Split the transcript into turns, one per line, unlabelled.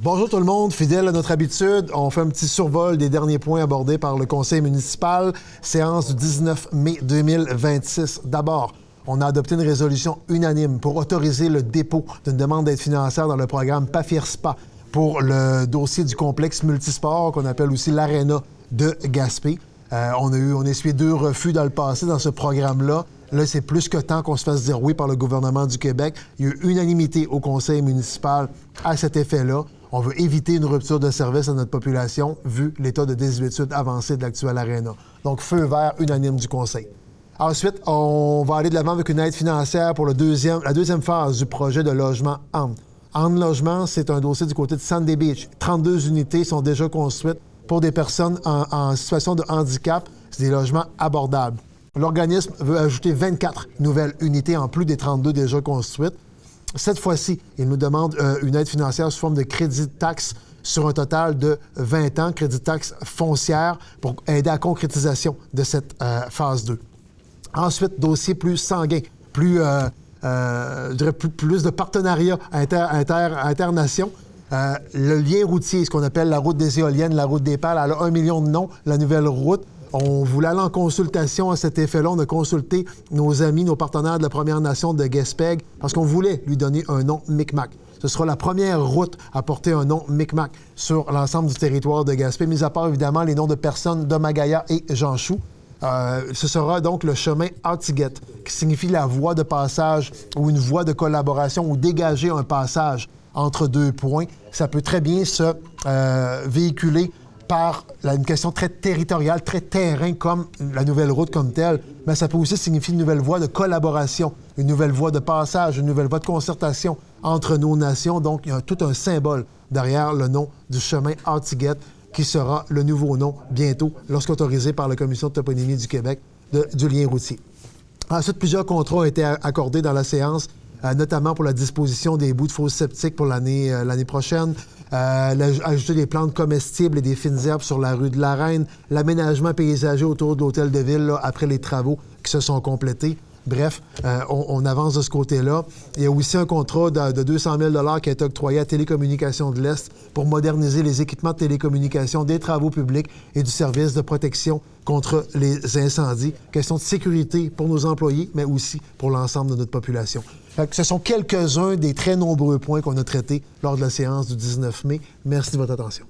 Bonjour tout le monde, fidèle à notre habitude, on fait un petit survol des derniers points abordés par le conseil municipal, séance du 19 mai 2026. D'abord, on a adopté une résolution unanime pour autoriser le dépôt d'une demande d'aide financière dans le programme PAFIRSPA pour le dossier du complexe multisport qu'on appelle aussi l'Arena de Gaspé. On a essuyé 2 refus dans le passé dans ce programme-là. Là, c'est plus que temps qu'on se fasse dire oui par le gouvernement du Québec. Il y a eu unanimité au conseil municipal à cet effet-là. On veut éviter une rupture de service à notre population vu l'état de désuétude avancé de l'actuel Arena. Donc, feu vert unanime du conseil. Ensuite, on va aller de l'avant avec une aide financière pour la deuxième phase du projet de logement AND. AND Logement, c'est un dossier du côté de Sandy Beach. 32 unités sont déjà construites pour des personnes en situation de handicap. C'est des logements abordables. L'organisme veut ajouter 24 nouvelles unités en plus des 32 déjà construites. Cette fois-ci, il nous demande une aide financière sous forme de crédit de taxe sur un total de 20 ans, crédit de taxe foncière, pour aider à la concrétisation de cette phase 2. Ensuite, dossier plus sanguin, plus de partenariats internations. Le lien routier, ce qu'on appelle la route des éoliennes, la route des pales, elle a 1 million de noms, la nouvelle route. On voulait aller en consultation à cet effet-là. On a consulté nos amis, nos partenaires de la Première Nation de Gaspé parce qu'on voulait lui donner un nom Micmac. Ce sera la première route à porter un nom Micmac sur l'ensemble du territoire de Gaspé, mis à part évidemment les noms de personnes de Magaya et Jean Chou. Ce sera donc le chemin Outiguet, qui signifie la voie de passage ou une voie de collaboration ou dégager un passage entre 2 points. Ça peut très bien se véhiculer par une question très territoriale, très terrain comme la nouvelle route comme telle, mais ça peut aussi signifier une nouvelle voie de collaboration, une nouvelle voie de passage, une nouvelle voie de concertation entre nos nations. Donc, il y a tout un symbole derrière le nom du chemin Outiguet qui sera le nouveau nom bientôt, lorsqu'autorisé par la Commission de toponymie du Québec du lien routier. Ensuite, plusieurs contrats ont été accordés dans la séance, notamment pour la disposition des bouts de fosses septiques pour l'année prochaine, ajouter des plantes comestibles et des fines herbes sur la rue de la Reine, l'aménagement paysager autour de l'hôtel de ville là, après les travaux qui se sont complétés. Bref, on avance de ce côté-là. Il y a aussi un contrat de 200 000 $ qui a été octroyé à Télécommunications de l'Est pour moderniser les équipements de télécommunications, des travaux publics et du service de protection contre les incendies. Question de sécurité pour nos employés, mais aussi pour l'ensemble de notre population. Fait que ce sont quelques-uns des très nombreux points qu'on a traités lors de la séance du 19 mai. Merci de votre attention.